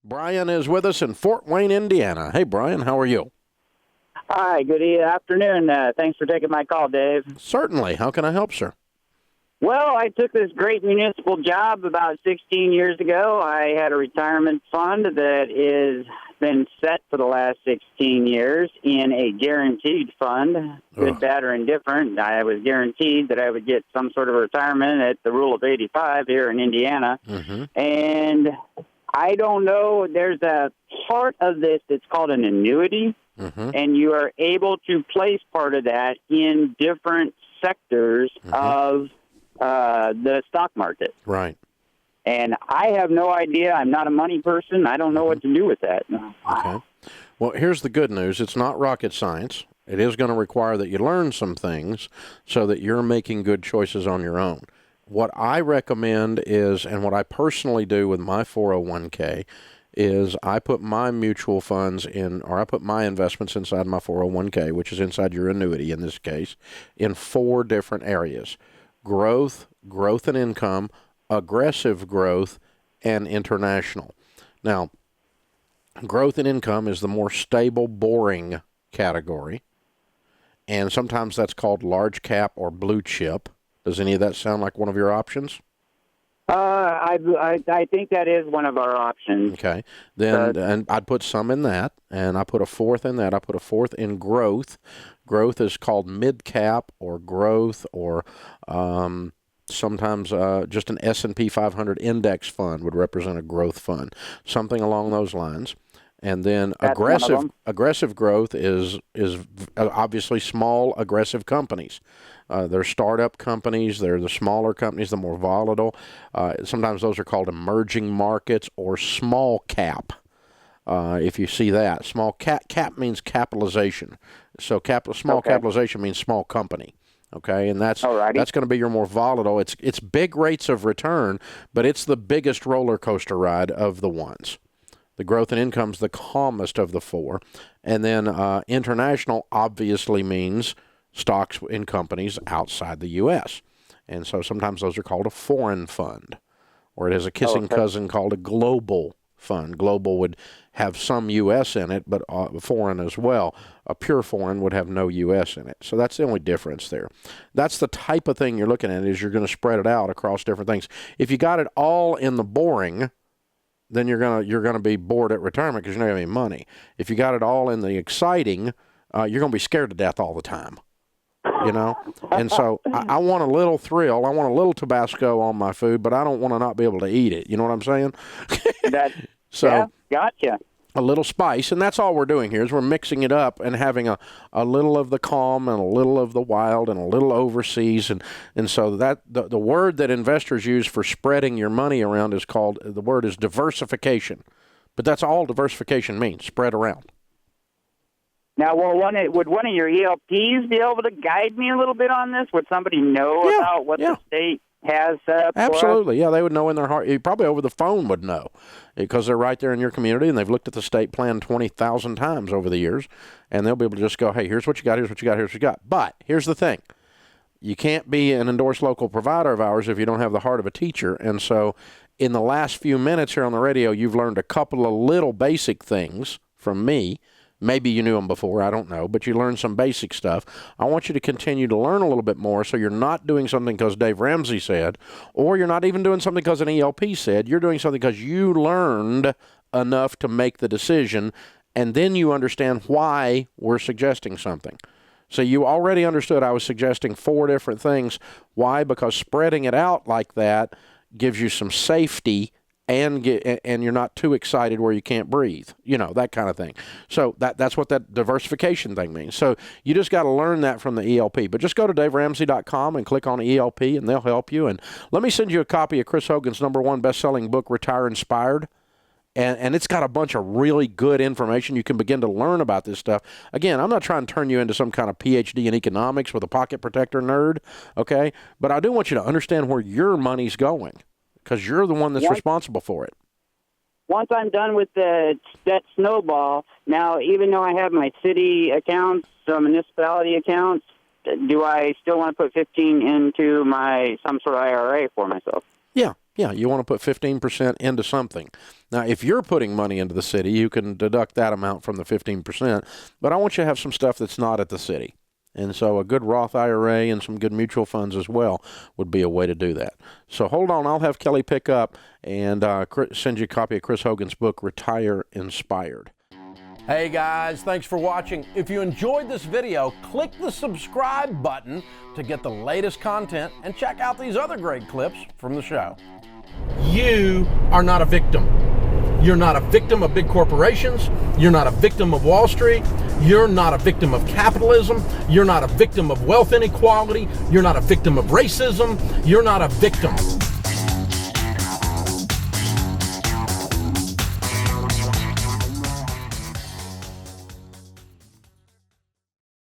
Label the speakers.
Speaker 1: Brian is with us in Fort Wayne, Indiana. Hey, Brian, how are you?
Speaker 2: Hi, good afternoon. Thanks for taking my call, Dave.
Speaker 1: Certainly. How can I help, sir?
Speaker 2: Well, I took this great municipal job about 16 years ago. I had a retirement fund that has been set for the last 16 years in a guaranteed fund, good, bad, or indifferent. I was guaranteed that I would get some sort of retirement at the rule of 85 here in Indiana.
Speaker 1: Mm-hmm.
Speaker 2: And I don't know, there's a part of this that's called an annuity.
Speaker 1: Mm-hmm.
Speaker 2: And you are able to place part of that in different sectors of the stock market.
Speaker 1: Right.
Speaker 2: And I have no idea. I'm not a money person. I don't know what to do with that.
Speaker 1: Okay. Well, here's the good news. It's not rocket science. It is going to require that you learn some things so that you're making good choices on your own. What I recommend is, and what I personally do with my 401k, is I put my mutual funds in, or I put my investments inside my 401k, which is inside your annuity in this case, in 4 different areas: growth, growth and income, aggressive growth, and international. Now, growth and income is the more stable, boring category, and sometimes that's called large cap or blue chip. Does any of that sound like one of your options?
Speaker 2: I think that is one of our options.
Speaker 1: Okay. Then and I'd put some in that, and I put a fourth in that. I put a fourth in growth. Growth is called mid-cap or growth, or sometimes just an S&P 500 index fund would represent a growth fund, something along those lines. And then aggressive growth is obviously small, aggressive companies. They're startup companies. They're the smaller companies, the more volatile. Sometimes those are called emerging markets or small cap. If you see that, small cap means capitalization. So capitalization means small company. Okay, and that's going to be your more volatile. It's big rates of return, but it's the biggest roller coaster ride of the ones. The growth and income's the calmest of the 4. And then international obviously means stocks in companies outside the U.S. And so sometimes those are called a foreign fund, or it has a kissing cousin called a global fund. Global would have some U.S. in it, but foreign as well. A pure foreign would have no U.S. in it. So that's the only difference there. That's the type of thing you're looking at, is you're going to spread it out across different things. If you got it all in the boring, then you're gonna be bored at retirement because you don't have any money. If you got it all in the exciting, you're gonna be scared to death all the time. You know, and so I want a little thrill. I want a little Tabasco on my food, but I don't want to not be able to eat it. You know what I'm saying?
Speaker 2: Yeah, gotcha.
Speaker 1: A little spice, and that's all we're doing here is we're mixing it up and having a little of the calm and a little of the wild and a little overseas, and so that the word that investors use for spreading your money around is called, the word is diversification, but that's all diversification means: spread around.
Speaker 2: Now, would one of your ELPs be able to guide me a little bit on this? Would somebody know about what the state has set up?
Speaker 1: Absolutely, yeah, they would know in their heart. Probably over the phone would know, because they're right there in your community, and they've looked at the state plan 20,000 times over the years, and they'll be able to just go, hey, here's what you got, here's what you got, here's what you got. But here's the thing. You can't be an endorsed local provider of ours if you don't have the heart of a teacher, and so in the last few minutes here on the radio, you've learned a couple of little basic things from me. Maybe you knew them before, I don't know, but you learned some basic stuff. I want you to continue to learn a little bit more, so you're not doing something because Dave Ramsey said, or you're not even doing something because an ELP said. You're doing something because you learned enough to make the decision, and then you understand why we're suggesting something. So you already understood I was suggesting 4 different things. Why? Because spreading it out like that gives you some safety, and you're not too excited where you can't breathe, you know, that kind of thing. So that's what that diversification thing means. So you just got to learn that from the ELP. But just go to DaveRamsey.com and click on ELP, and they'll help you. And let me send you a copy of Chris Hogan's #1 best-selling book, Retire Inspired. And it's got a bunch of really good information. You can begin to learn about this stuff. Again, I'm not trying to turn you into some kind of PhD in economics with a pocket protector nerd, okay? But I do want you to understand where your money's going, because you're the one that's responsible for it.
Speaker 2: Once I'm done with that snowball, now, even though I have my city accounts, municipality accounts, do I still want to put 15 into some sort of IRA for myself?
Speaker 1: Yeah, Yeah, you want to put 15% into something. Now, if you're putting money into the city, you can deduct that amount from the 15%, but I want you to have some stuff that's not at the city. And so a good Roth IRA and some good mutual funds as well would be a way to do that. So hold on, I'll have Kelly pick up and send you a copy of Chris Hogan's book, Retire Inspired.
Speaker 3: Hey guys, thanks for watching. If you enjoyed this video, click the subscribe button to get the latest content and check out these other great clips from the show. You are not a victim. You're not a victim of big corporations. You're not a victim of Wall Street. You're not a victim of capitalism. You're not a victim of wealth inequality. You're not a victim of racism. You're not a victim.